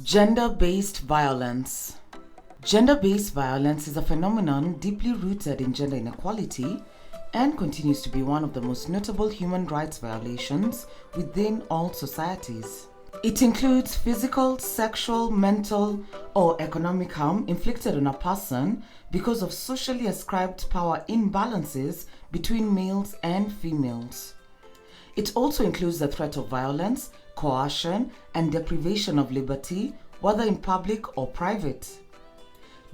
Gender-based violence. Gender-based violence is a phenomenon deeply rooted in gender inequality and continues to be one of the most notable human rights violations within all societies. It includes physical, sexual, mental, or economic harm inflicted on a person because of socially ascribed power imbalances between males and females. It also includes the threat of violence, coercion, and deprivation of liberty, whether in public or private.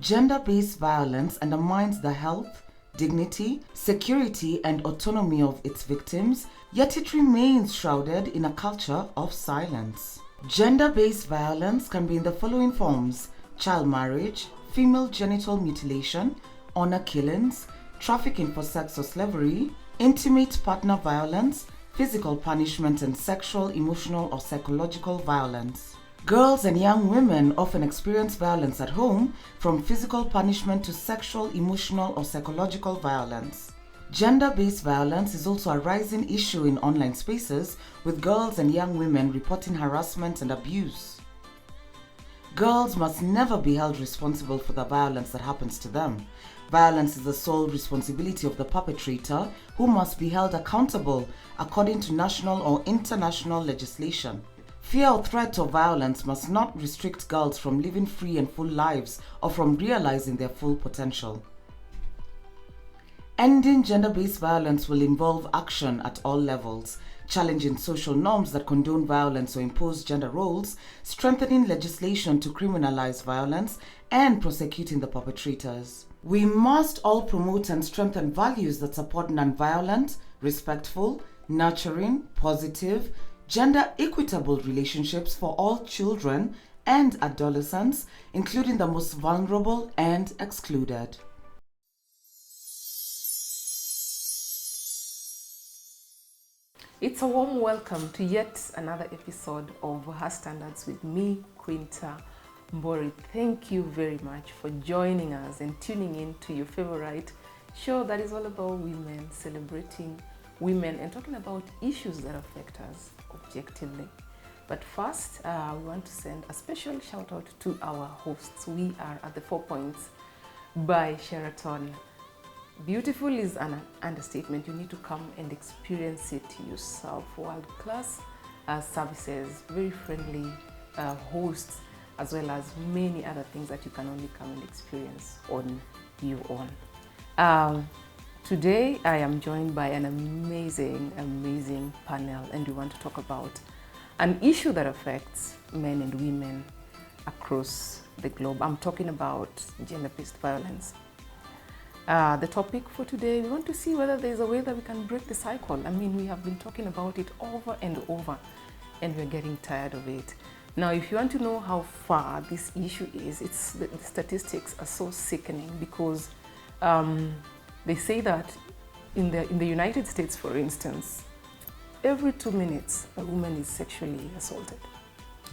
Gender-based violence undermines the health, dignity, security, and autonomy of its victims, yet it remains shrouded in a culture of silence. Gender-based violence can be in the following forms: child marriage, female genital mutilation, honor killings, trafficking for sex or slavery, intimate partner violence, physical punishment, and sexual, emotional, or psychological violence. Girls and young women often experience violence at home, from physical punishment to sexual, emotional, or psychological violence. Gender-based violence is also a rising issue in online spaces, with girls and young women reporting harassment and abuse. Girls must never be held responsible for the violence that happens to them. Violence is the sole responsibility of the perpetrator, who must be held accountable according to national or international legislation. Fear or threat of violence must not restrict girls from living free and full lives or from realizing their full potential. Ending gender-based violence will involve action at all levels, challenging social norms that condone violence or impose gender roles, strengthening legislation to criminalize violence, and prosecuting the perpetrators. We must all promote and strengthen values that support non-violent, respectful, nurturing, positive, gender-equitable relationships for all children and adolescents, including the most vulnerable and excluded. It's a warm welcome to yet another episode of Her Standards with me, Quinta Mbori. Thank you very much for joining us and tuning in to your favorite show that is all about women, celebrating women and talking about issues that affect us objectively. But first, we want to send a special shout out to our hosts. We are at the 4 Points by Sheraton. Beautiful is an understatement. You need to come and experience it yourself. World-class services, very friendly hosts, as well as many other things that you can only come and experience on your own. Today, I am joined by an amazing panel, and we want to talk about an issue that affects men and women across the globe. I'm talking about gender-based violence. The topic for today, we want to see whether there's a way that we can break the cycle. I mean, we have been talking about it over and over, and we're getting tired of it. Now, if you want to know how far this issue is, the statistics are so sickening because they say that in the United States, for instance, every 2 minutes, a woman is sexually assaulted.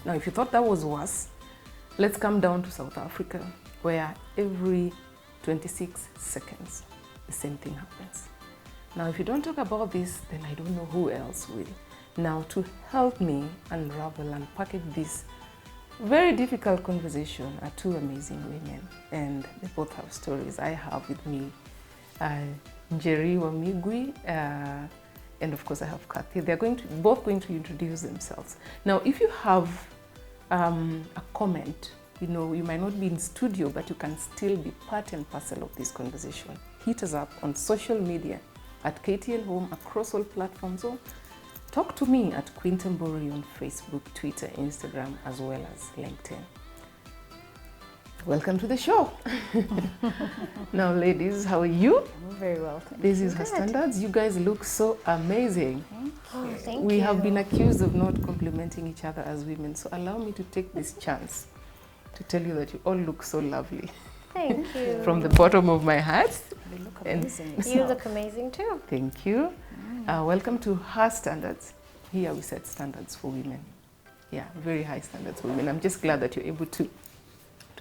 Now, if you thought that was worse, let's come down to South Africa, where every 26 seconds, the same thing happens. Now, if you don't talk about this, then I don't know who else will. Now, to help me unravel and package this very difficult conversation are two amazing women, and they both have stories. I have with me Jerry Wamigwi, and of course I have Kathy. They're both going to introduce themselves. Now, if you have a comment, you know, you might not be in studio, but you can still be part and parcel of this conversation. Hit us up on social media at KTN Home across all platforms, or talk to me at Quinta Mbori on Facebook, Twitter, Instagram, as well as LinkedIn. Welcome to the show. Now, ladies, how are you? I'm very well, thank This you. is Her Standards. You guys look so amazing. Thank you. Thank We you. have been accused of not complimenting each other as women, so allow me to take this chance to tell you that you all look so lovely. Thank you. From the bottom of my heart. You look And amazing. You look amazing too. Thank you. Welcome to Her Standards. Here we set standards for women. Yeah, very high standards for women. I'm just glad that you're able to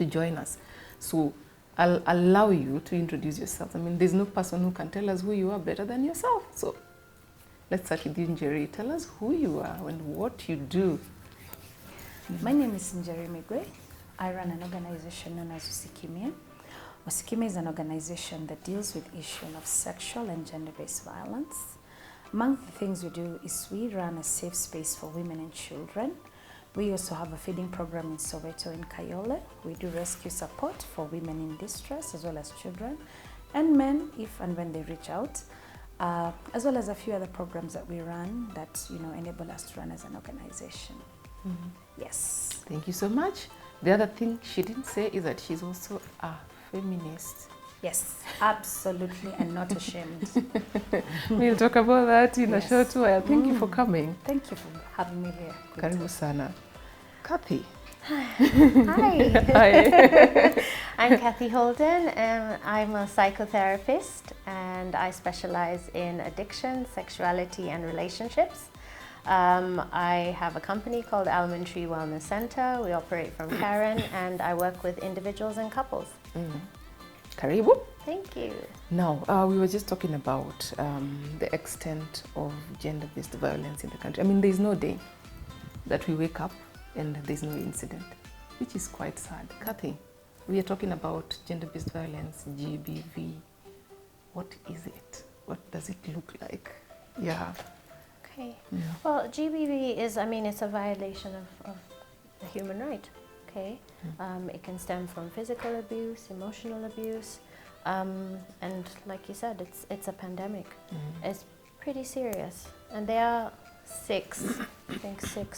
join us. So I'll allow you to introduce yourself. I mean, there's no person who can tell us who you are better than yourself. So let's start with you, Jerry. Tell us who you are and what you do. My name is Njeri Migwe. I run an organization known as Usikimia. Usikimia is an organization that deals with issues of sexual and gender-based violence. Among the things we do is we run a safe space for women and children. We also have a feeding program in Soweto and Kayole. We do rescue support for women in distress as well as children and men if and when they reach out, as well as a few other programs that we run that enable us to run as an organization. Yes. Thank you so much. The other thing she didn't say is that she's also a feminist. Yes, absolutely, and not ashamed. We'll talk about that in a short while. Thank you for coming. Thank you for having me here. Karibu sana. Kathy. Hi. Hi. I'm Kathy Holden, and I'm a psychotherapist, and I specialize in addiction, sexuality, and relationships. I have a company called Elementary Wellness Center. We operate from Karen, and I work with individuals and couples. Karibu. Thank you. Now, we were just talking about the extent of gender-based violence in the country. I mean, there's no day that we wake up and there's no incident, which is quite sad. Kathy, we are talking about gender-based violence, GBV. What is it? What does it look like? Yeah. Okay. Well, GBV is, it's a violation of the human right. Okay. It can stem from physical abuse, emotional abuse, and like you said, it's a pandemic. It's pretty serious, and there are six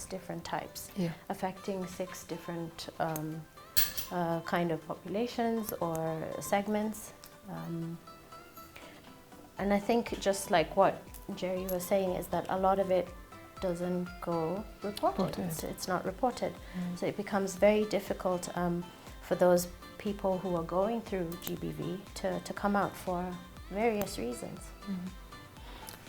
different types, affecting 6 different kind of populations or segments. And I think just like what Jerry was saying is that a lot of it doesn't go reported. It's not reported. So it becomes very difficult for those people who are going through GBV to come out for various reasons.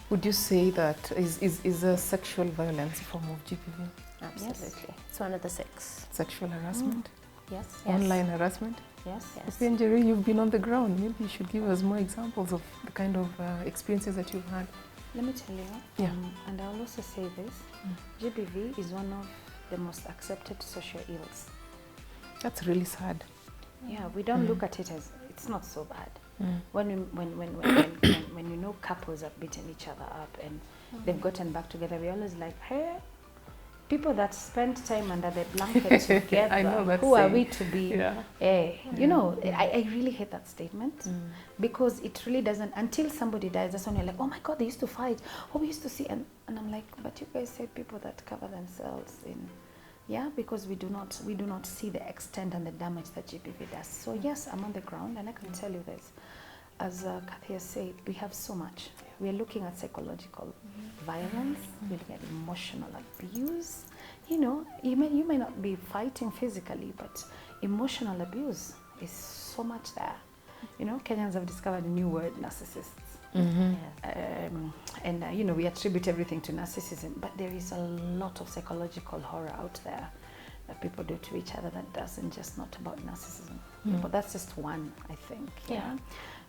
Would you say that is a sexual violence a form of GBV? Absolutely. Yes. It's one of the 6. Sexual harassment? Yes. Online harassment? Yes. Then, Jerry, you've been on the ground. Maybe you should give us more examples of the kind of experiences that you've had. Let me tell you, and I'll also say this, GBV is one of the most accepted social ills. That's really sad. Yeah, we don't look at it as, it's not so bad. When couples have beaten each other up and they've gotten back together, we're always like, hey, people that spend time under the blanket together, I know that who saying. Are we to be? I really hate that statement because it really doesn't, until somebody dies, that's when you're like, oh my God, they used to fight, oh, we used to see, and I'm like, but you guys say people that cover themselves in, because we do not see the extent and the damage that GBV does. So yes, I'm on the ground and I can tell you this. As Kathy has said, we have so much. We are looking at psychological violence, we're looking at emotional abuse. You may not be fighting physically, but emotional abuse is so much there. Kenyans have discovered a new word, narcissists. We attribute everything to narcissism, but there is a lot of psychological horror out there that people do to each other that doesn't just not about narcissism. But that's just one, I think.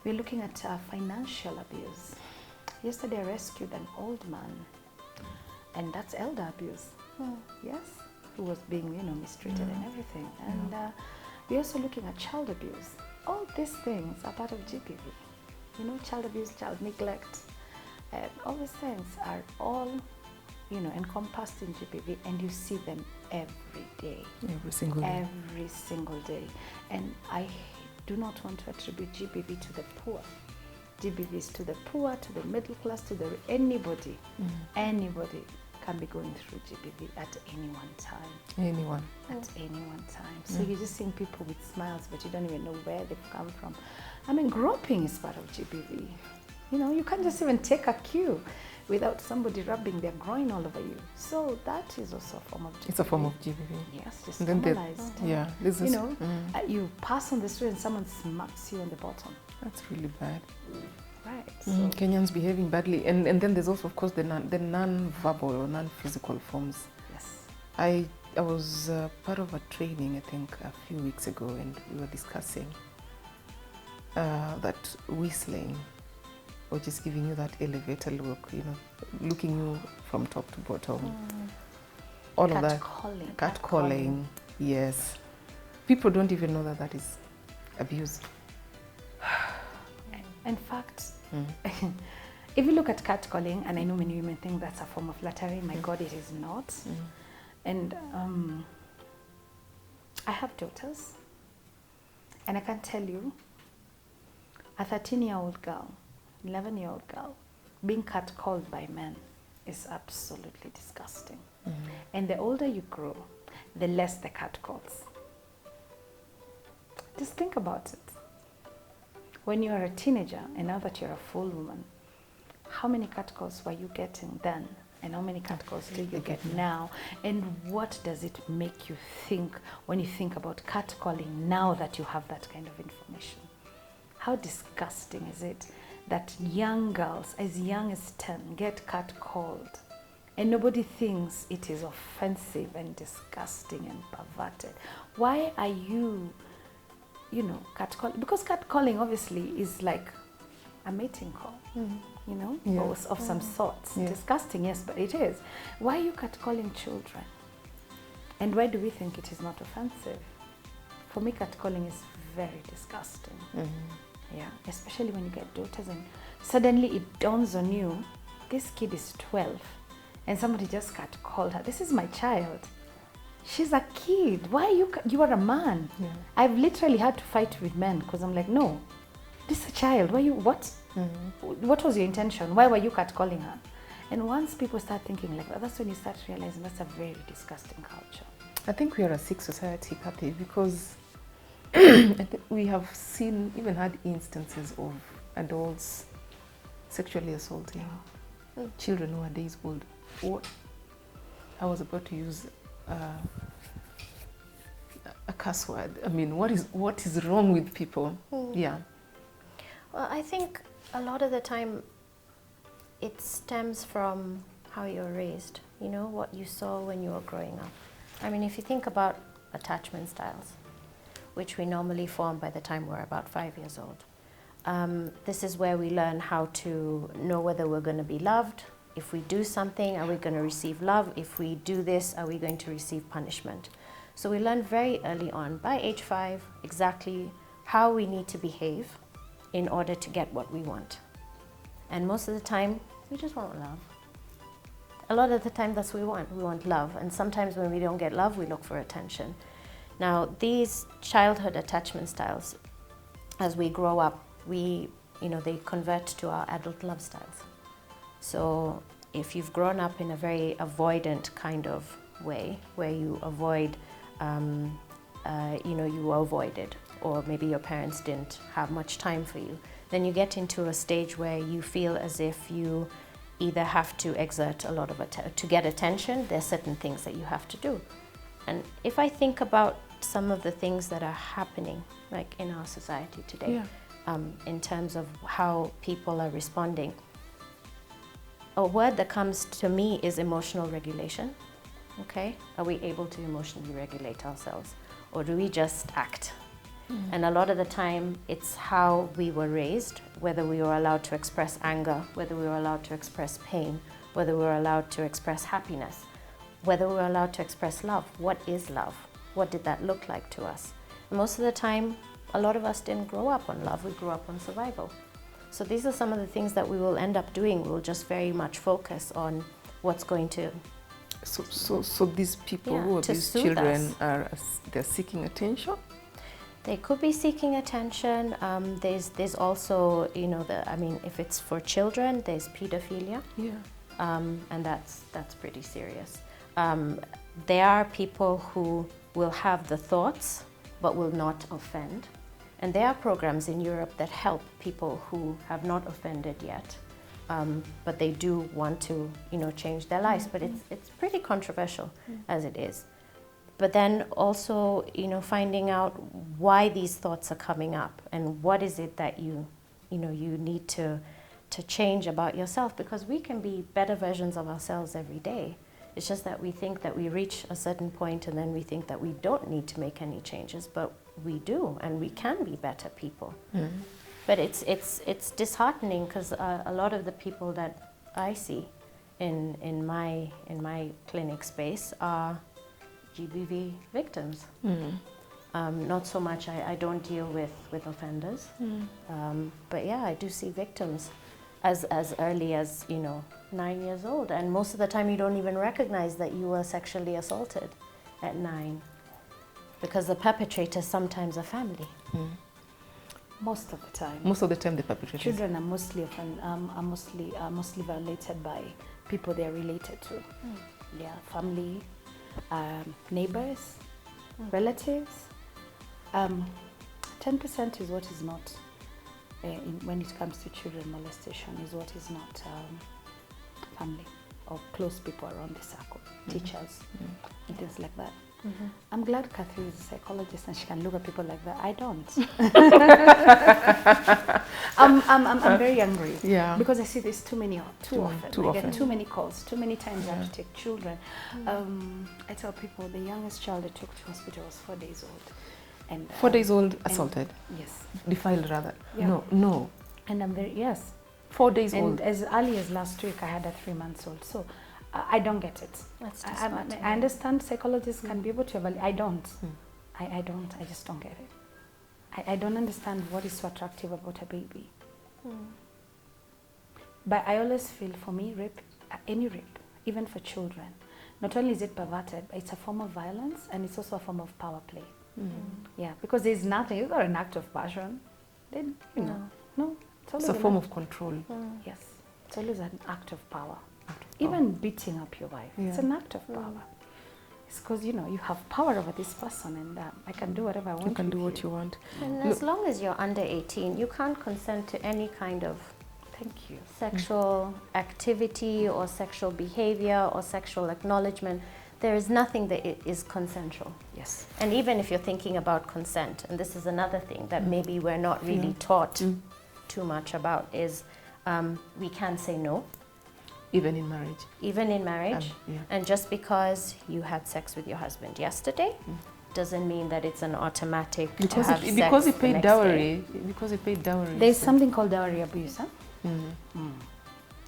We're looking at financial abuse. Yesterday I rescued an old man, and that's elder abuse. Yes, who was being mistreated and everything. And we're also looking at child abuse. All these things are part of GBV. Child abuse, child neglect, all these things are all encompassed in GBV, and you see them every day. Every single day. And I do not want to attribute GBV to the poor. GBV is to the poor, to the middle class, to anybody. Anybody can be going through GBV at any one time. Anyone. At any one time. So you're just seeing people with smiles, but you don't even know where they've come from. Groping is part of GBV. You can't just even take a cue without somebody rubbing their groin all over you. So that is also a form of GBV. It's a form of GBV. Yes, just normalized. You pass on the street and someone smacks you on the bottom. That's really bad. Right. So Kenyans behaving badly. And then there's also, of course, the non-verbal or non-physical forms. Yes. I was part of a training, I think, a few weeks ago, and we were discussing that whistling, or just giving you that elevator look, looking you from top to bottom. all of that. Catcalling. Catcalling, yes. People don't even know that that is abuse. In fact, if you look at catcalling, and I know many women think that's a form of flattery, my God, it is not. And I have daughters, and I can tell you, a 13-year-old girl, 11-year-old girl, being catcalled by men is absolutely disgusting. And the older you grow, the less the catcalls. Just think about it. When you are a teenager, and now that you're a full woman, how many catcalls were you getting then? And how many catcalls do you get now? And what does it make you think when you think about catcalling now that you have that kind of information? How disgusting is it that young girls as young as 10 get catcalled and nobody thinks it is offensive and disgusting and perverted? Why are you, catcalling? Because catcalling obviously is like a mating call, or of some sort. Yeah. Disgusting, yes, but it is. Why are you catcalling children? And why do we think it is not offensive? For me, catcalling is very disgusting. Yeah, especially when you get daughters and suddenly it dawns on you, this kid is 12 and somebody just catcalled her. This is my child. She's a kid. Why are you are a man? Yeah. I've literally had to fight with men because I'm like, no, this is a child. What? What was your intention? Why were you catcalling her? And once people start thinking like that, that's when you start realizing that's a very disgusting culture. I think we are a sick society, Kathy, because we have seen, even had instances of adults sexually assaulting children who are days old. I was about to use a curse word. I mean, what is wrong with people? Yeah. Well, I think a lot of the time it stems from how you're raised, what you saw when you were growing up. I mean, if you think about attachment styles, which we normally form by the time we're about 5 years old. This is where we learn how to know whether we're going to be loved. If we do something, are we going to receive love? If we do this, are we going to receive punishment? So we learn very early on, by age 5, exactly how we need to behave in order to get what we want. And most of the time, we just want love. A lot of the time, that's what we want. We want love. And sometimes when we don't get love, we look for attention. Now, these childhood attachment styles, as we grow up, they convert to our adult love styles. So if you've grown up in a very avoidant kind of way, where you avoid, you were avoided, or maybe your parents didn't have much time for you, then you get into a stage where you feel as if you either have to exert a lot of to get attention. There's certain things that you have to do. And if I think about some of the things that are happening, like in our society today, in terms of how people are responding, a word that comes to me is emotional regulation. Okay? Are we able to emotionally regulate ourselves? Or do we just act? And a lot of the time, it's how we were raised, whether we were allowed to express anger, whether we were allowed to express pain, whether we were allowed to express happiness, whether we were allowed to express love. What is love? What did that look like to us? And most of the time, a lot of us didn't grow up on love. We grew up on survival. So these are some of the things that we will end up doing. We'll just very much focus on what's going to... So these people who abuse children they're seeking attention? They could be seeking attention. There's also, if it's for children, there's pedophilia. Yeah. And that's pretty serious. There are people who will have the thoughts but will not offend. And there are programs in Europe that help people who have not offended yet, but they do want to, change their lives. But it's pretty controversial as it is. But then also, finding out why these thoughts are coming up and what is it that you need to change about yourself, because we can be better versions of ourselves every day. It's just that we think that we reach a certain point and then we think that we don't need to make any changes, but we do, and we can be better people. But it's disheartening, because a lot of the people that I see, in my clinic space are GBV victims. Not so much, I don't deal with offenders, but yeah, I do see victims as early as, 9 years old, and most of the time you don't even recognize that you were sexually assaulted at 9, because the perpetrator is sometimes a family. Most of the time. Most of the time, the perpetrators. Children are mostly mostly violated by people they're related to. Yeah, family, neighbors, relatives. 10% is what is not, when it comes to children molestation, is what is not family or close people around the circle, teachers, and things like that. I'm glad Kathy is a psychologist and she can look at people like that. I don't. I'm very angry. Yeah. Because I see this too often. Too I often. get too many calls, too many times I have to take children. I tell people the youngest child I took to hospital was 4 days old. And 4 days old, assaulted. Yes. Defiled, rather. Yeah. No. And I'm very, yes. 4 days And old. as early as last week, I had a 3 months old. So I don't get it. That's I understand psychologists can be able to evaluate. I don't. I don't. I just don't get it. I don't understand what is so attractive about a baby. But I always feel, for me, rape, any rape, even for children, not only is it perverted, but it's a form of violence, and it's also a form of power play. Yeah, because there's nothing. It's not an act of passion. Then no. It's a form of control. Yes, it's always an act of power. Even beating up your wife, it's an act of power. It's because you have power over this person, and I can do whatever I want. You can do what you want. And as long as you're under 18, you can't consent to any kind of sexual activity or sexual behavior or sexual acknowledgement. There is nothing that is consensual. Yes. And even if you're thinking about consent, and this is another thing that maybe we're not really taught too much about, is we can say no. Even in marriage. Even in marriage. And just because you had sex with your husband yesterday doesn't mean that it's an automatic Because to have sex because he the paid next dowry. day. Because he paid dowry. There's something called dowry abuse, huh?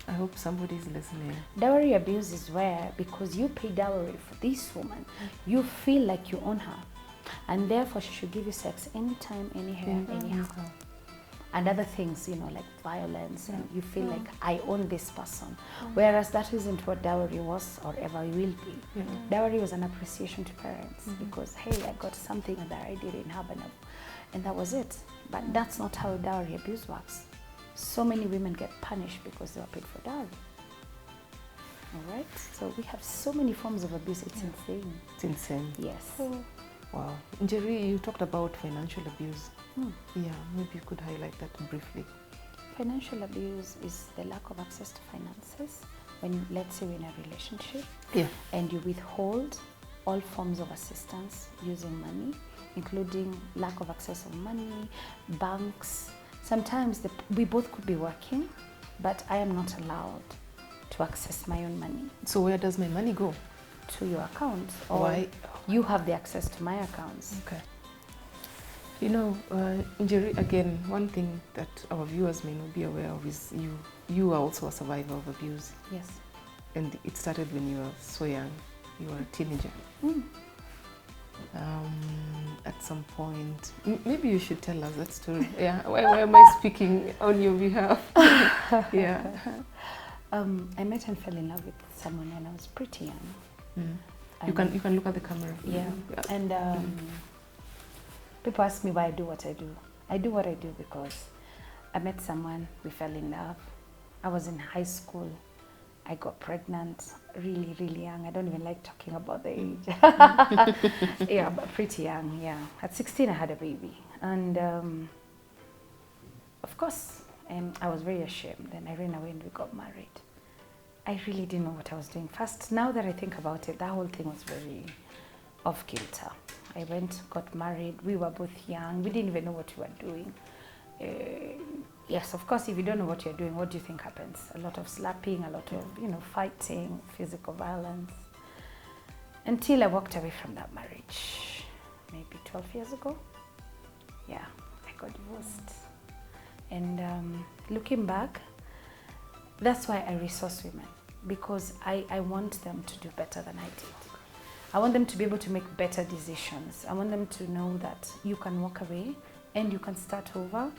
I hope somebody's listening. Dowry abuse is where, because you pay dowry for this woman, you feel like you own her, and therefore she should give you sex anytime, anywhere, anyhow. And other things, like violence, and you feel like I own this person. Whereas that isn't what dowry was or ever will be. Dowry was an appreciation to parents because, hey, I got something that I didn't have, and that was it. But that's not how dowry abuse works. So many women get punished because they were paid for dowry. All right? So we have so many forms of abuse, it's insane. It's insane. Yes. Wow. Njeri, you talked about financial abuse. Yeah, maybe you could highlight that briefly. Financial abuse is the lack of access to finances when, let's say, we're in a relationship and you withhold all forms of assistance using money, including lack of access of money, banks. Sometimes we both could be working, but I am not allowed to access my own money. So where does my money go? To your account. Or you have the access to my accounts. Okay. Njeri, again, one thing that our viewers may not be aware of is you are also a survivor of abuse. Yes. And it started when you were so young. You were a teenager. At some point, maybe you should tell us that story. Yeah, why am I speaking on your behalf? I met and fell in love with someone when I was pretty young. You can look at the camera. Yeah. And people ask me why I do what I do. I do what I do because I met someone, we fell in love. I was in high school. I got pregnant really, really young. I don't even like talking about the age. Yeah, but pretty young, yeah. At 16, I had a baby. And of course, I was very ashamed. And I ran away and we got married. I really didn't know what I was doing. First, now that I think about it, that whole thing was very off kilter. I went, got married. We were both young. We didn't even know what we were doing. Yes, of course, if you don't know what you're doing, what do you think happens? A lot of slapping, a lot of, fighting, physical violence. Until I walked away from that marriage, maybe 12 years ago. Yeah, I got divorced. And looking back, that's why I resource women. because I want them to do better than I did. I want them to be able to make better decisions. I want them to know that you can walk away and you can start over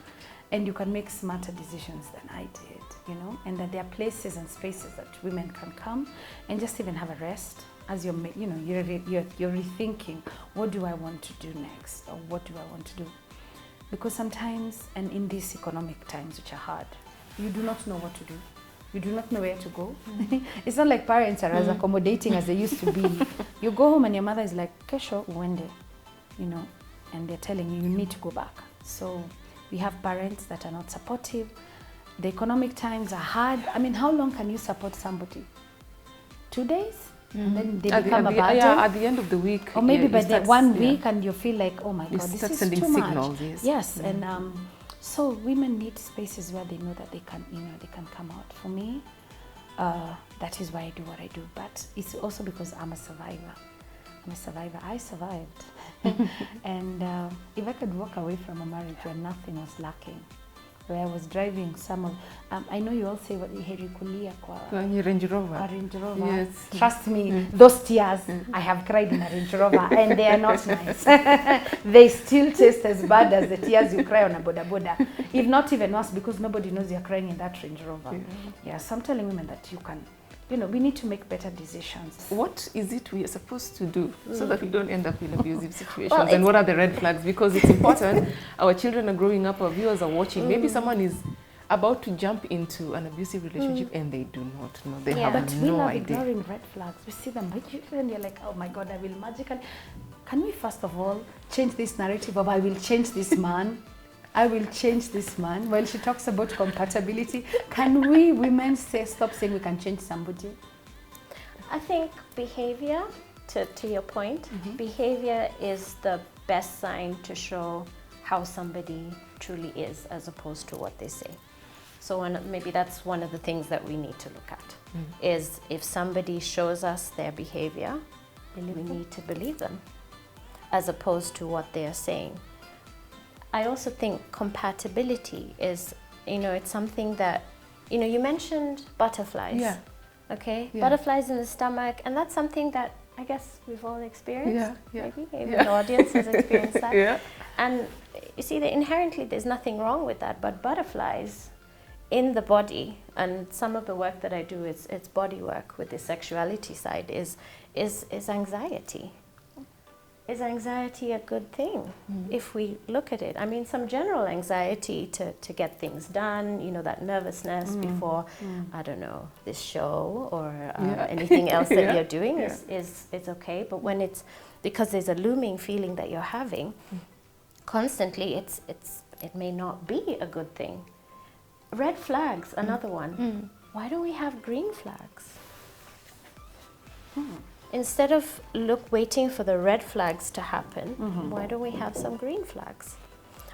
and you can make smarter decisions than I did, you know, and that there are places and spaces that women can come and just even have a rest as you're rethinking, what do I want to do next, or what do I want to do? Because sometimes, and in these economic times which are hard, you do not know what to do. You do not know where to go. It's not like parents are as accommodating as they used to be. You go home and your mother is like, kesho uende, you know, and they're telling you, you need to go back. So we have parents that are not supportive. The economic times are hard. I mean, how long can you support somebody? 2 days? And then they become a burden? Yeah, at the end of the week. Or maybe by the 1 week and you feel like, oh my God, this is sending too much. Signals, Yes, and so women need spaces where they know that they can, you know, they can come out. For me, that is why I do what I do. But it's also because I'm a survivor. I'm a survivor. I survived. And if I could walk away from a marriage where nothing was lacking, where I was driving some of, I know you all say what heri kulia kwa Range Rover. Range Rover. Yes. Trust me, those tears, I have cried in a Range Rover and they are not nice. They still taste as bad as the tears you cry on a boda boda. If not even worse, because nobody knows you're crying in that Range Rover. Yeah, so I'm telling women that you can, you know, we need to make better decisions. What is it we are supposed to do so that we don't end up in abusive situations? And what are the red flags? Because it's important. Our children are growing up, our viewers are watching. Maybe someone is about to jump into an abusive relationship and they do not know. They have but no we love idea. ignoring red flags. We see them, and you're like, oh my God, I will magically. Can we first of all change this narrative of I will change this man? I will change this man. When she talks about compatibility, can we women stop saying we can change somebody? I think behavior, to your point, behavior is the best sign to show how somebody truly is as opposed to what they say. So maybe that's one of the things that we need to look at, is if somebody shows us their behavior, we need to believe them as opposed to what they are saying. I also think compatibility is, you know, it's something that, you know, you mentioned butterflies. Yeah. Okay? Yeah. Butterflies in the stomach, and that's something that I guess we've all experienced. Maybe even the audience has experienced that. Yeah. And you see that inherently there's nothing wrong with that, but butterflies in the body, and some of the work that I do, it's body work with the sexuality side, is anxiety. Is anxiety a good thing if we look at it? I mean, some general anxiety to get things done, you know, that nervousness before, I don't know, this show or anything else that you're doing is okay. But when it's because there's a looming feeling that you're having constantly, it may not be a good thing. Red flags, another one. Why don't we have green flags? Instead of waiting for the red flags to happen, why don't we have some green flags?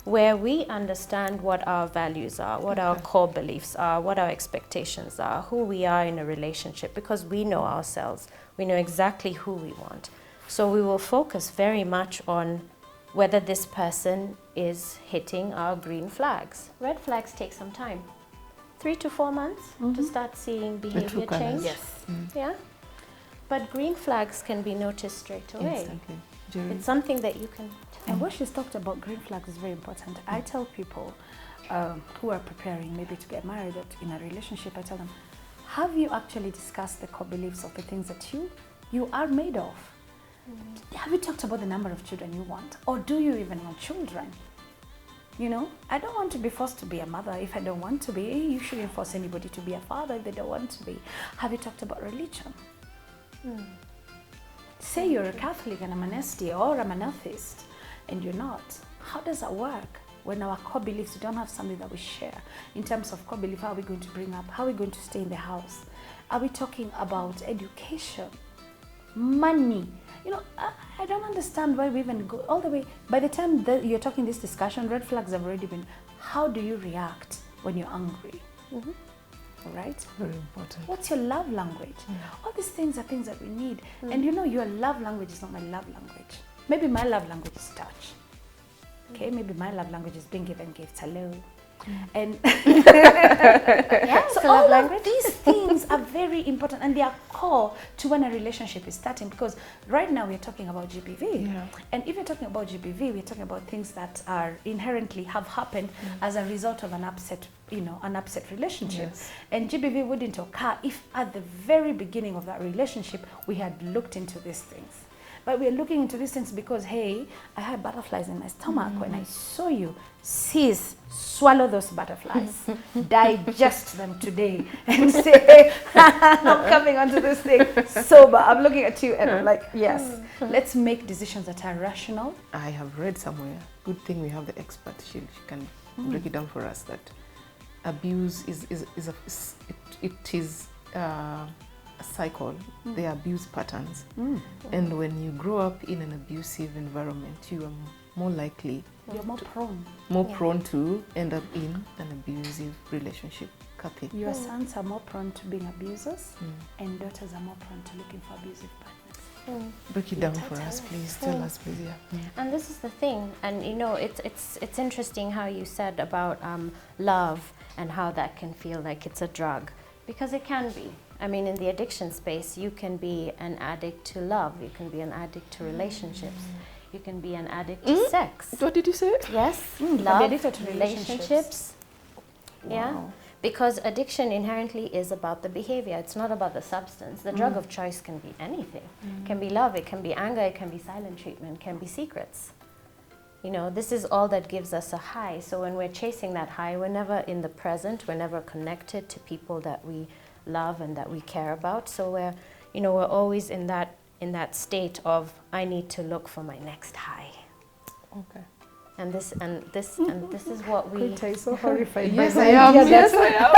Where we understand what our values are, what our core beliefs are, what our expectations are, who we are in a relationship, because we know ourselves. We know exactly who we want. So we will focus very much on whether this person is hitting our green flags. Red flags take some time. 3 to 4 months to start seeing behavior change. Yes. Yeah. But green flags can be noticed straight away. Exactly. It's something that you can tell. And what she's talked about, green flags, is very important. I tell people who are preparing maybe to get married or in a relationship, I tell them, have you actually discussed the core beliefs of the things that you are made of? Have you talked about the number of children you want? Or do you even want children? You know, I don't want to be forced to be a mother if I don't want to be. You shouldn't force anybody to be a father if they don't want to be. Have you talked about religion? Say you're a Catholic and I'm an atheist, or I'm an atheist and you're not. How does that work? When our core beliefs, we don't have something that we share. In terms of core belief, how are we going to bring up? How are we going to stay in the house? Are we talking about education? Money? You know, I don't understand why we even go all the way. By the time that you're talking this discussion, red flags have already been, how do you react when you're angry? All right? Very important. What's your love language? All these things are things that we need. And you know, your love language is not my love language. Maybe my love language is touch. Okay, maybe my love language is being given gifts. Hello. And Yeah, so it's a all love of language. these things are very important, and they are core to when a relationship is starting, because right now we're talking about GBV. Yeah. And if you're talking about GBV, we're talking about things that are inherently have happened as a result of an upset, an upset relationship. Yes. And GBV wouldn't occur if at the very beginning of that relationship we had looked into these things. But we're looking into these things because, hey, I had butterflies in my stomach when I saw you. Seize, swallow those butterflies, digest them today, and say, I'm coming onto this thing sober. I'm looking at you and I'm like, yes, let's make decisions that are rational. I have read somewhere, good thing we have the expert, she can break it down for us, that abuse is a cycle. They are abuse patterns, and when you grow up in an abusive environment, you are more likely, You're more prone. prone to end up in an abusive relationship. Kathy. Your sons are more prone to being abusers, and daughters are more prone to looking for abusive partners. Break it down for us, please. Tell us, please. Yeah. And this is the thing, and it's interesting how you said about love and how that can feel like it's a drug, because it can be. I mean, in the addiction space, you can be an addict to love, you can be an addict to relationships, you can be an addict to sex. What did you say? Yes, can be love, addicted to relationships. Yeah, Wow. because addiction inherently is about the behavior. It's not about the substance. The drug of choice can be anything. It can be love, it can be anger, it can be silent treatment, it can be secrets. This is all that gives us a high. So when we're chasing that high, we're never in the present. We're never connected to people that we love and that we care about. So we're always in that state of, I need to look for my next high. Okay. And this is what we. Quinta is so horrified. Yes, by I the am. idea Yes, that I am.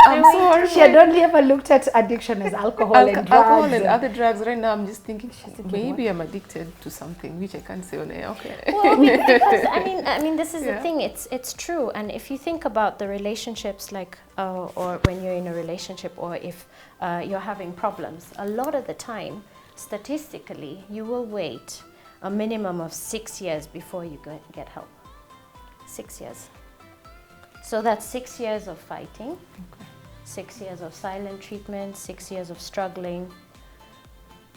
I'm so horrified. she had only ever looked at addiction as alcohol and drugs. Alcohol and other drugs. Right now, I'm just thinking, thinking, maybe what? I'm addicted to something, which I can't say on air. Okay. Well, because I mean, this is the thing. It's true. And if you think about the relationships, like, or when you're in a relationship, or if you're having problems, a lot of the time, statistically, you will wait a minimum of 6 years before you get help. 6 years. So that's 6 years of fighting, 6 years of silent treatment, 6 years of struggling.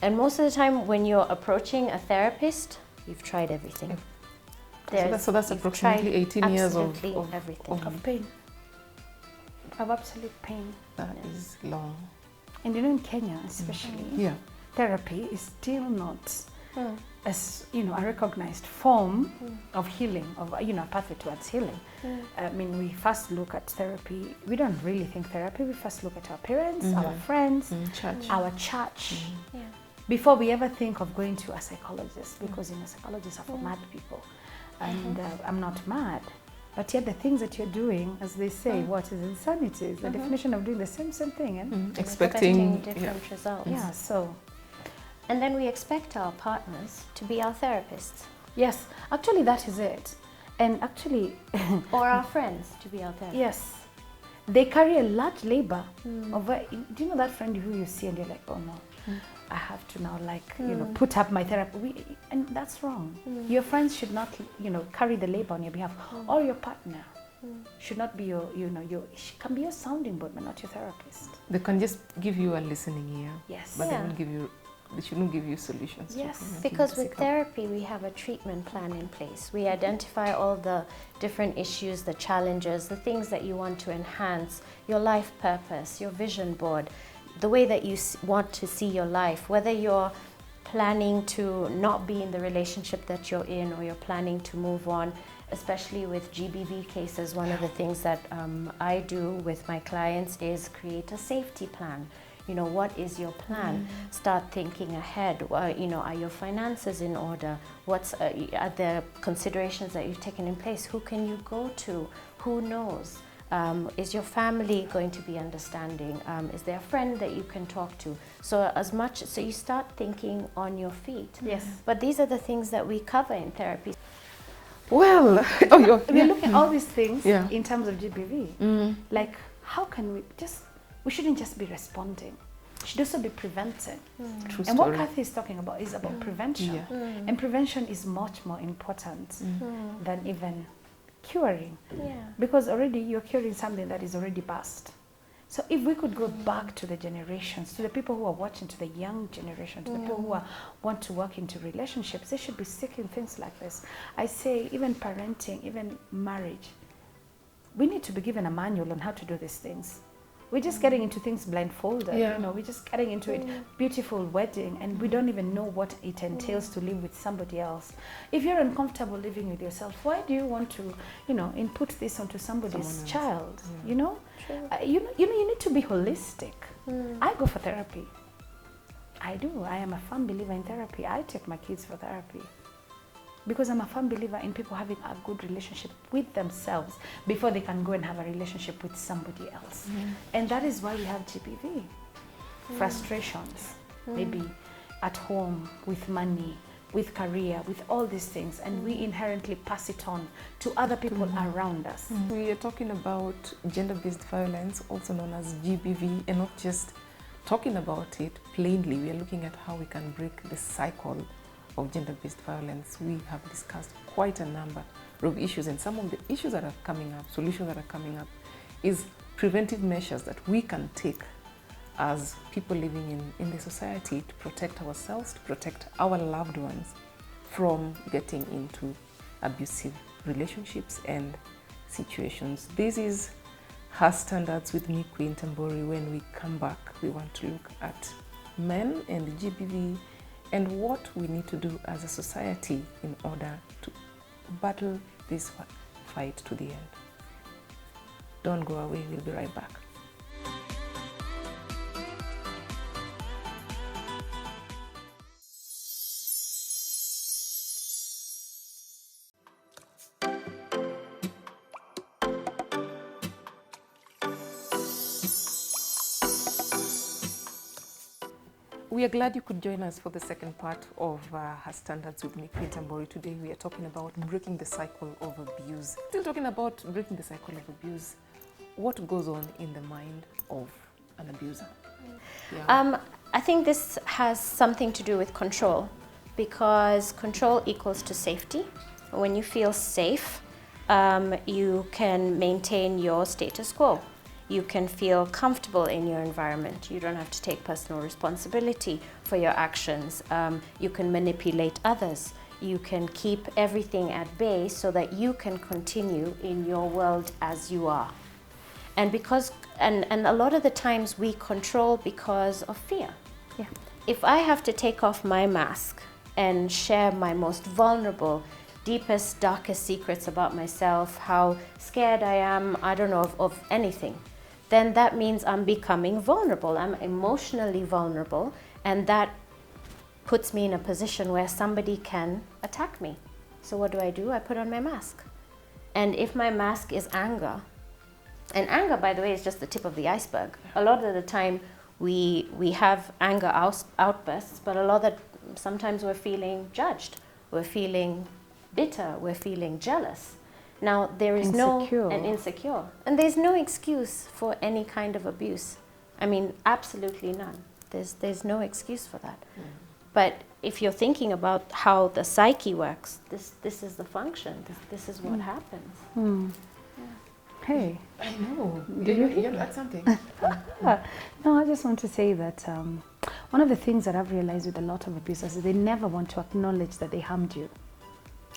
And most of the time when you're approaching a therapist, you've tried everything. So that's you've approximately tried 18 years of absolutely everything. Of pain. Of absolute pain. That is long. And in Kenya especially, Yeah. therapy is still not as a recognized form of healing, of a pathway towards healing. I mean, we first look at therapy. We don't really think therapy. We first look at our parents, our friends, Church. our church, Yeah. before we ever think of going to a psychologist, because psychologists are for mad people, and I'm not mad. But yet the things that you're doing, as they say, what is insanity? Is the definition of doing the same thing. Expecting different results. Yeah, so. And then we expect our partners to be our therapists. Yes, actually that is it. And actually, Or our friends to be our therapists. yes, they carry a large labor of, do you know that friend who you see and you're like, oh no, I have to now put up my therapy. And that's wrong. Your friends should not, carry the labor on your behalf. Or your partner should not be she can be your sounding board, but not your therapist. They can just give you a listening ear. Yes. But Yeah. they shouldn't give you solutions. Yes. Because with therapy, we have a treatment plan in place. We identify all the different issues, the challenges, the things that you want to enhance, your life purpose, your vision board, the way that you want to see your life, whether you're planning to not be in the relationship that you're in, or you're planning to move on. Especially with GBV cases, one of the things that I do with my clients is create a safety plan. What is your plan? Start thinking ahead. Are your finances in order? Are the considerations that you've taken in place? Who can you go to? Who knows? Is your family going to be understanding? Is there a friend that you can talk to? So you start thinking on your feet. Yes. But these are the things that we cover in therapy. Well, We're looking at all these things Yeah. in terms of GBV. Like, how can we shouldn't just be responding. We should also be preventing. True And what story. Kathy is talking about is about prevention. Yeah. And prevention is much more important than even curing. Yeah. Because already you're curing something that is already past. So if we could go back to the generations, to the people who are watching, to the young generation, to the people who want to work into relationships, they should be seeking things like this. I say even parenting, even marriage, we need to be given a manual on how to do these things. We're just getting into things blindfolded, Yeah. you know, we're just getting into it, beautiful wedding, and we don't even know what it entails to live with somebody else. If you're uncomfortable living with yourself, why do you want to, you know, input this onto somebody's child, you know? You need to be holistic. I go for therapy. I do. I am a firm believer in therapy. I take my kids for therapy. Because I'm a firm believer in people having a good relationship with themselves before they can go and have a relationship with somebody else. And that is why we have GBV. Frustrations, maybe at home, with money, with career, with all these things. And we inherently pass it on to other people around us. We are talking about gender-based violence, also known as GBV, and not just talking about it plainly. We are looking at how we can break the cycle of gender-based violence. We have discussed quite a number of issues, and some of the issues that are coming up, solutions that are coming up, is preventive measures that we can take as people living in the society to protect ourselves, to protect our loved ones from getting into abusive relationships and situations. This is Her Standards with me, Queen Tambori. When we come back, we want to look at men and GBV and what we need to do as a society in order to battle this fight to the end. Don't go away, we'll be right back. We are glad you could join us for the second part of Her Standards with me, Queen Tambori. Today we are talking about breaking the cycle of abuse. Still talking about breaking the cycle of abuse. What goes on in the mind of an abuser? Yeah. I think this has something to do with control, because control equals to safety. When you feel safe, you can maintain your status quo. You can feel comfortable in your environment. You don't have to take personal responsibility for your actions. You can manipulate others. You can keep everything at bay so that you can continue in your world as you are. And a lot of the times we control because of fear. Yeah. If I have to take off my mask and share my most vulnerable, deepest, darkest secrets about myself, how scared I am, I don't know, of anything, then that means I'm becoming vulnerable. I'm emotionally vulnerable, and that puts me in a position where somebody can attack me. So what do? I put on my mask. And if my mask is anger, and anger, by the way, is just the tip of the iceberg. A lot of the time we have anger outbursts, but sometimes we're feeling judged, we're feeling bitter, we're feeling jealous. Now, there is insecure. And there's no excuse for any kind of abuse. I mean, absolutely none. There's no excuse for that. But if you're thinking about how the psyche works, this is the function. This is what happens. Hey. I know. Did you hear that something? No, I just want to say that one of the things that I've realized with a lot of abusers is they never want to acknowledge that they harmed you.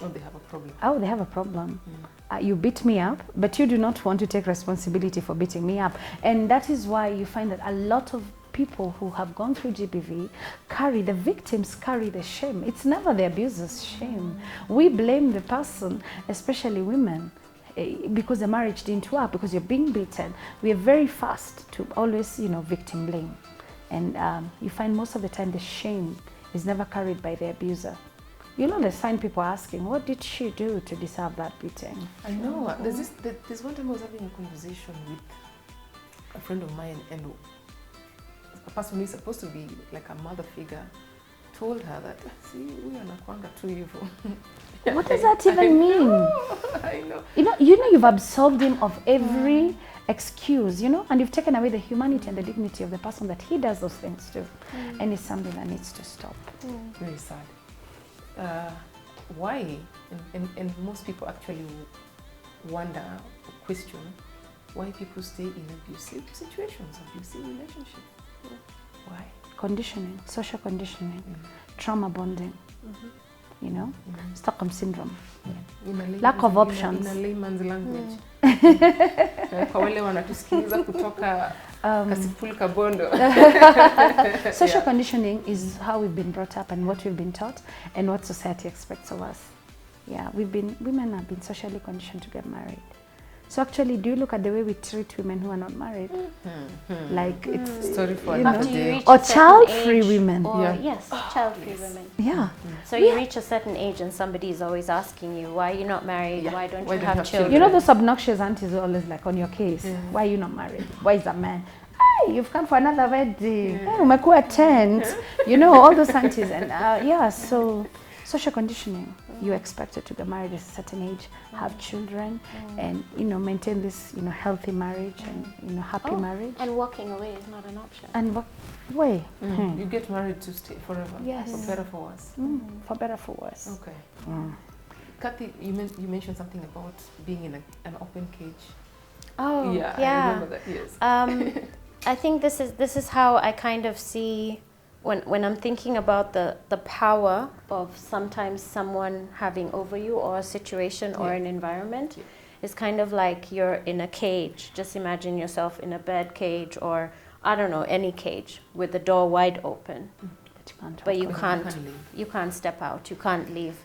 Oh, they have a problem. Oh, they have a problem. You beat me up, but you do not want to take responsibility for beating me up. And that is why you find that a lot of people who have gone through GBV the victims carry the shame. It's never the abuser's shame. We blame the person, especially women, because the marriage didn't work, because you're being beaten. We are very fast to always, victim blame. And you find most of the time the shame is never carried by the abuser. You'll always find people asking, what did she do to deserve that beating? I know. There's one time I was having a conversation with a friend of mine, and a person who is supposed to be like a mother figure told her that, see, we are nakwanga too evil. What does that even mean? I know. You've absolved him of every excuse, and you've taken away the humanity and the dignity of the person that he does those things to. And it's something that needs to stop. Very sad. Why? And most people actually wonder, question why people stay in abusive situations, abusive relationships. Why? Conditioning, social conditioning, trauma bonding, you know, Stockholm syndrome, lack of options. In a layman's language. Kwa wale wanatusikiliza kutoka Kasipul Kabondo. Social conditioning is how we've been brought up and what we've been taught and what society expects of us. Yeah, women have been socially conditioned to get married. So actually, do you look at the way we treat women who are not married? Like it's story for you know, another day. or child-free women. Or, yes, child-free women. Yeah. So you reach a certain age and somebody is always asking you, why are you not married? Why don't you have children? You know those obnoxious aunties who are always like on your case. Why are you not married? Why is a man? Hey, you've come for another wedding. Hey, umekuwa tent. You know, all those aunties. And yeah, so social conditioning. You're expected to get married at a certain age, have children, and you know, maintain this, you know, healthy marriage and, you know, happy marriage. And walking away is not an option. And way. You get married to stay forever. Yes. For better, for worse. For better, for worse. Okay. Kathy, you mentioned something about being in an open cage. Oh, yeah. I remember that. Yes. I think this is how I kind of see. When I'm thinking about the power of sometimes someone having over you or a situation or an environment, it's kind of like you're in a cage. Just imagine yourself in a bed cage or, I don't know, any cage with the door wide open. But you can't step out, you can't leave.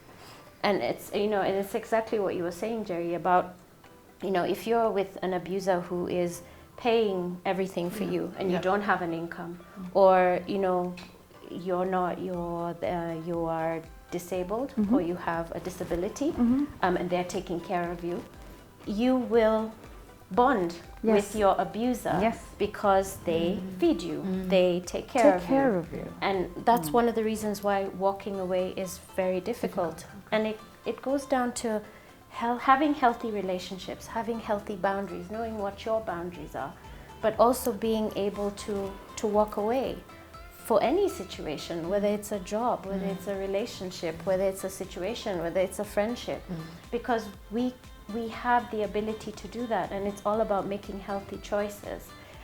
And it's, you know, and it's exactly what you were saying, Jerry, about, you know, if you're with an abuser who is paying everything for you and you don't have an income, or you know you are disabled or you have a disability, and they're taking care of you, you will bond with your abuser because they feed you, they take care of you. And that's one of the reasons why walking away is very difficult. And it goes down to having healthy relationships, having healthy boundaries, knowing what your boundaries are, but also being able to walk away for any situation, whether it's a job, whether it's a relationship, whether it's a situation, whether it's a friendship, because we have the ability to do that, and it's all about making healthy choices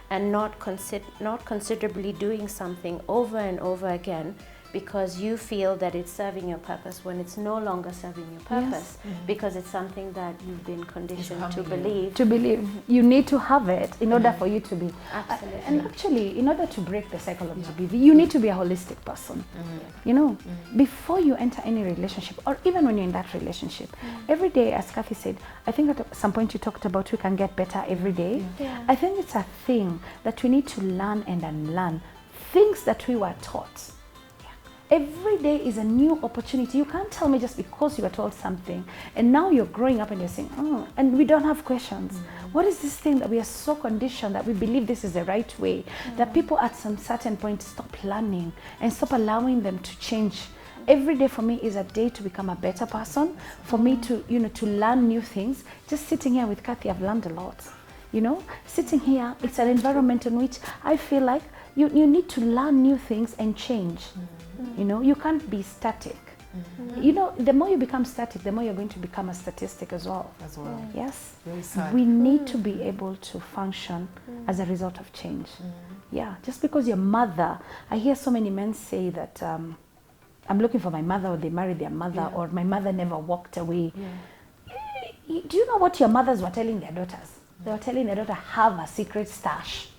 and not considerably doing something over and over again because you feel that it's serving your purpose when it's no longer serving your purpose, because it's something that you've been conditioned to believe. To believe. You need to have it in order for you to be. Absolutely. And actually, in order to break the cycle of GBV, you need to be a holistic person. You know, before you enter any relationship, or even when you're in that relationship, every day, as Kathy said, I think at some point you talked about we can get better every day. I think it's a thing that we need to learn and unlearn things that we were taught. Every day is a new opportunity. You can't tell me just because you were told something and now you're growing up and you're saying, oh, and we don't have questions. What is this thing that we are so conditioned that we believe this is the right way, that people at some certain point stop learning and stop allowing them to change. Every day for me is a day to become a better person, for me to, you know, to learn new things. Just sitting here with Kathy, I've learned a lot. You know, sitting here, it's an environment in which I feel like you need to learn new things and change. You know, you can't be static. You know, the more you become static, the more you're going to become a statistic as well. Yes. Very sad. We need to be able to function as a result of change. Yeah, just because your mother, I hear so many men say that I'm looking for my mother, or they married their mother, or my mother never walked away. Do you know what your mothers were telling their daughters? They were telling their daughter, have a secret stash.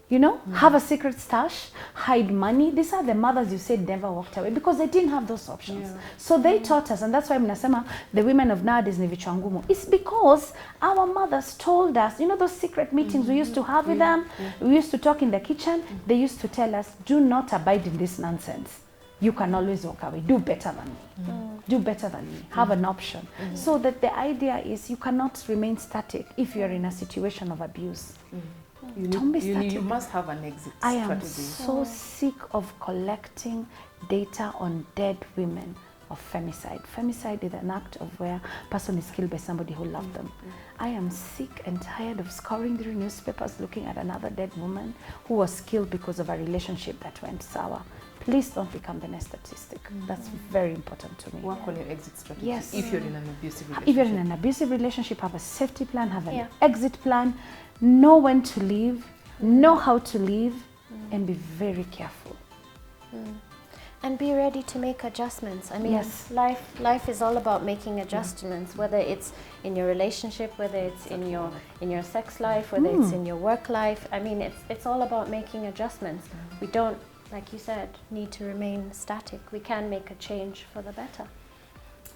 You know, have a secret stash, hide money. These are the mothers you said never walked away because they didn't have those options. So they taught us, and that's why mnasema the women of nowadays ni vichwa ngumu. It's because our mothers told us, you know, those secret meetings we used to have with them, we used to talk in the kitchen, they used to tell us, do not abide in this nonsense. You can always walk away. Do better than me. Do better than me. Have an option. So that the idea is you cannot remain static if you're in a situation of abuse. You must have an exit strategy. I am so sick of collecting data on dead women of femicide. Femicide is an act of where a person is killed by somebody who loved them. I am sick and tired of scouring through newspapers looking at another dead woman who was killed because of a relationship that went sour. Please don't become the next statistic. That's very important to me. Work on your exit strategy. Yes. If you're in an abusive relationship. If you're in an abusive relationship, have a safety plan, have an exit plan, know when to leave, know how to leave, and be very careful. And be ready to make adjustments. I mean, life is all about making adjustments, whether it's in your relationship, whether it's in your sex life, whether it's in your work life. I mean, it's all about making adjustments. We don't, like you said, need to remain static. We can make a change for the better.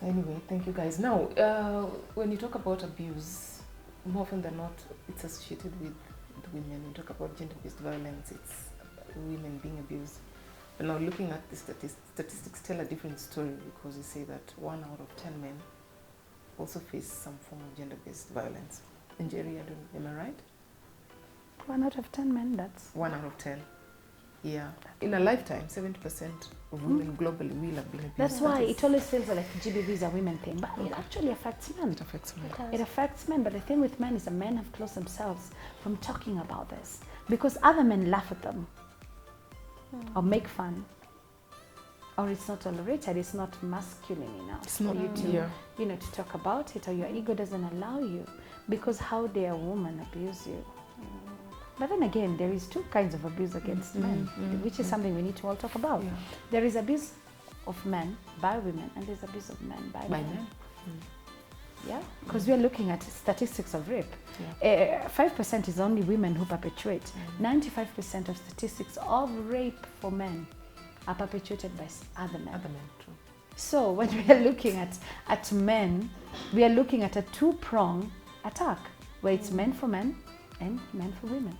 Anyway, thank you guys. Now, when you talk about abuse, more often than not, it's associated with women. You talk about gender-based violence, it's women being abused. But now looking at the statistics tell a different story, because you say that 1 out of 10 men also face some form of gender-based violence. And Jerry, am I right? 1 out of 10 men, that's... 1 out of 10. Yeah. In a lifetime, 70% of women globally will have been abused. That's why it always feels like GBV is a women thing, but it actually affects men. It affects men. It affects men, but the thing with men is that men have closed themselves from talking about this because other men laugh at them or make fun, or it's not tolerated, it's not masculine enough for you to, you know, to talk about it, or your ego doesn't allow you, because how dare a woman abuse you? But then again, there is 2 kinds of abuse against men, which is something we need to all talk about. There is abuse of men by women, and there's abuse of men by men. Yeah, because we are looking at statistics of rape. 5% is only women who perpetuate. 95% of statistics of rape for men are perpetuated by other men. True. So when we are looking at men, we are looking at a 2-prong attack, where it's men for men and men for women.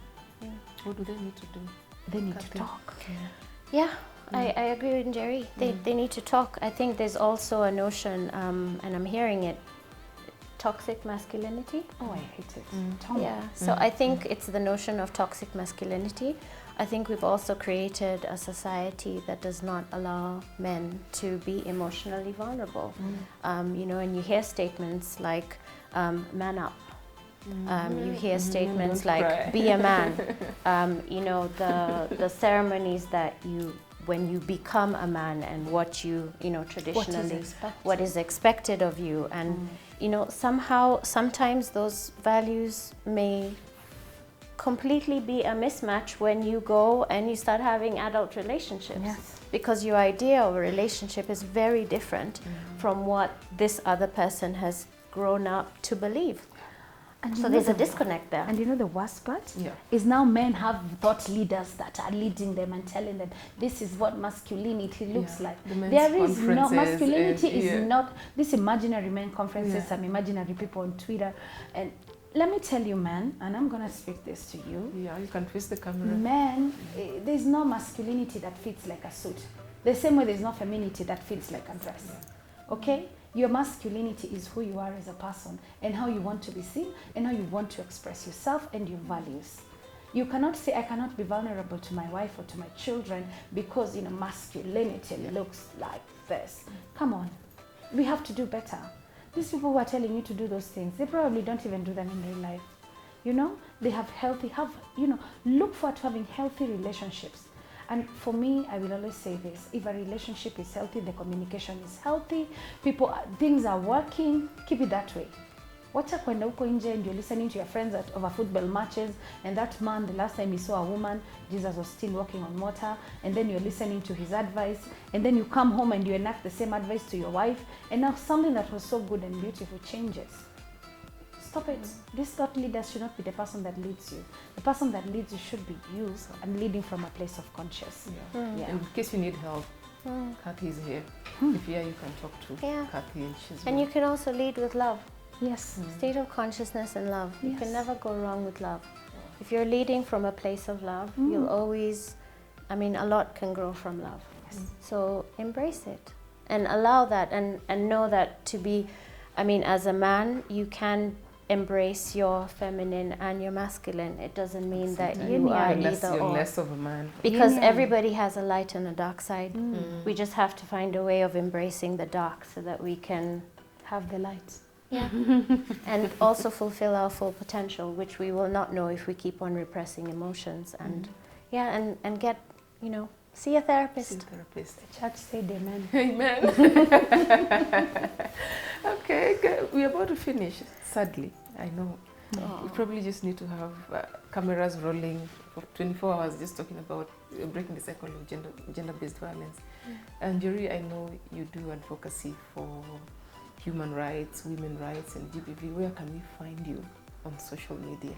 What do they need to do? They need to talk. Yeah, I agree with Jerry. They need to talk. I think there's also a notion, and I'm hearing it, toxic masculinity. Oh, I hate it. Yeah, so I think it's the notion of toxic masculinity. I think we've also created a society that does not allow men to be emotionally vulnerable. You know, and you hear statements like, man up. You hear statements like, be a man. You know, the ceremonies that when you become a man, and what you know, traditionally, what is expected of you. And, you know, sometimes those values may completely be a mismatch when you go and you start having adult relationships. Because your idea of a relationship is very different from what this other person has grown up to believe. And so there's a disconnect there. And you know the worst part? Is now men have thought leaders that are leading them and telling them this is what masculinity looks like. There is no, masculinity is not, these imaginary men conferences, some imaginary people on Twitter. And let me tell you, man, and I'm going to speak this to you. Yeah, you can face the camera. Men, there's no masculinity that fits like a suit. The same way there's no femininity that fits like a dress. Okay? Your masculinity is who you are as a person, and how you want to be seen, and how you want to express yourself and your values. You cannot say, I cannot be vulnerable to my wife or to my children because, you know, masculinity looks like this. Come on. We have to do better. These people who are telling you to do those things, they probably don't even do them in real life. You know, they have look forward to having healthy relationships. And for me, I will always say this: if a relationship is healthy, the communication is healthy, things are working, keep it that way. Wacha kwenda huko nje and you're listening to your friends over football matches, and that man, the last time he saw a woman, Jesus was still walking on water, and then you're listening to his advice, and then you come home and you enact the same advice to your wife, and now something that was so good and beautiful changes. Stop it. This thought leader should not be the person that leads you. The person that leads you should be you, and leading from a place of conscious. In case you need help, Kathy is here. If you can talk to Kathy, and she's you can also lead with love. Yes. State of consciousness and love. You can never go wrong with love. If you're leading from a place of love, you'll always, I mean, a lot can grow from love. So embrace it and allow that, and know that to be, I mean, as a man, you can embrace your feminine and your masculine. It doesn't mean that You you are are less, either you're or. less of a man. Because Yin-yang. everybody has a light and a dark side. Mm. We just have to find a way of embracing the dark so that we can Have the light. and also fulfill our full potential, which we will not know if we keep on repressing emotions. And and get, you know, see a therapist. Therapist. The church said amen. Amen. Okay, we're about to finish, sadly. I know. We probably just need to have cameras rolling for 24 hours just talking about breaking the cycle of gender-based violence. And Jory, I know you do advocacy for human rights, women rights, and GBV. Where can we find you on social media?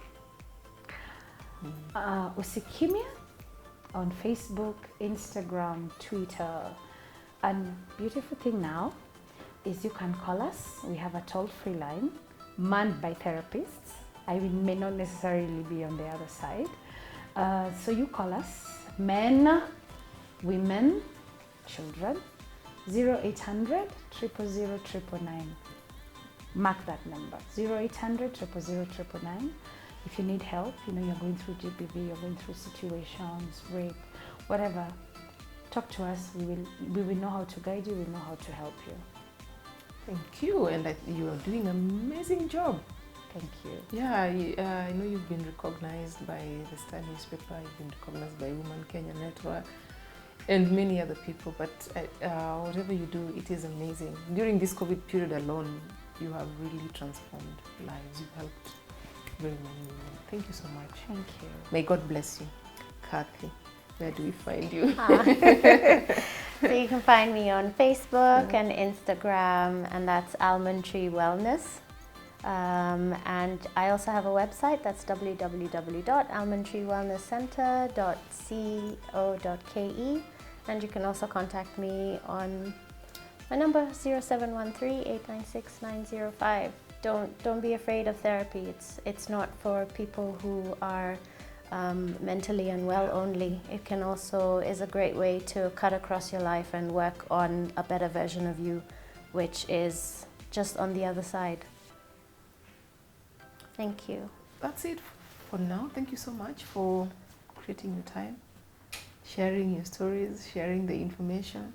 Usikimia on Facebook, Instagram, Twitter. And beautiful thing now is you can call us. We have a toll-free line manned by therapists. I may not necessarily be on the other side. So you call us, men, women, children, 0800 000 999. Mark that number, 0800 000 999. If you need help, you know, you're going through GBV, you're going through situations, rape, whatever, talk to us. We will know how to guide you, we will know how to help you. Thank you, and you are doing an amazing job. Thank you. Yeah, I know you've been recognized by the Star newspaper, you've been recognized by Women Kenya Network, and many other people, but whatever you do, it is amazing. During this COVID period alone, you have really transformed lives. You've helped very many women. Thank you so much. Thank you. May God bless you. Kathy, where do we find you? So you can find me on Facebook and Instagram, and that's Almond Tree Wellness. And I also have a website, that's www.almondtreewellnesscenter.co.ke, and you can also contact me on my number 0713-896-905. Don't be afraid of therapy. It's not for people who are mentally unwell only. It can also is a great way to cut across your life and work on a better version of you, which is just on the other side. Thank you. That's it for now. Thank you so much for creating your time, sharing your stories, sharing the information.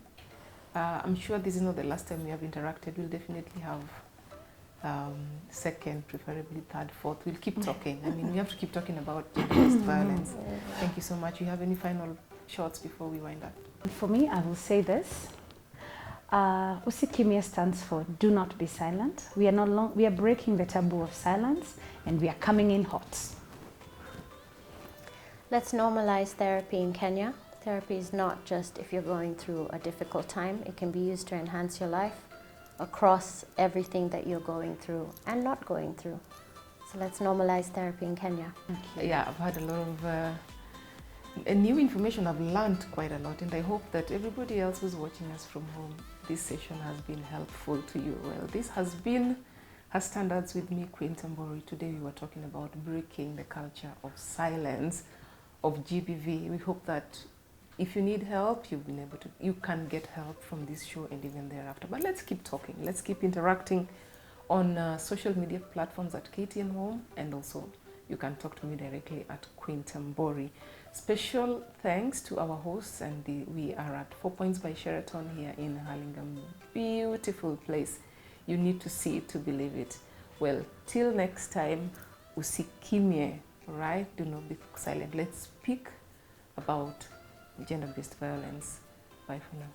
I'm sure this is not the last time we have interacted. We'll definitely have second, preferably third, fourth. We'll keep talking. I mean, we have to keep talking about gender-based violence. Thank you so much. You have any final shots before we wind up? For me, I will say this. Usikimia stands for do not be silent. We are breaking the taboo of silence, and we are coming in hot. Let's normalize therapy in Kenya. Therapy is not just if you're going through a difficult time. It can be used to enhance your life across everything that you're going through and not going through. So let's normalize therapy in Kenya. Yeah, I've had a lot of new information. I've learned quite a lot, and I hope that everybody else who's watching us from home, this session has been helpful to you. Well, this has been Her Standards with me, Queen Tambori. Today we were talking about breaking the culture of silence of GBV. We hope that if you need help, you can get help from this show and even thereafter. But let's keep talking. Let's keep interacting on social media platforms at KTN Home, and also you can talk to me directly at Queen Tambori. Special thanks to our hosts, and we are at 4 Points by Sheraton here in Hurlingham. Beautiful place. You need to see it to believe it. Well, till next time, usikimie, right? Do not be silent. Let's speak about gender-based violence. Bye for now.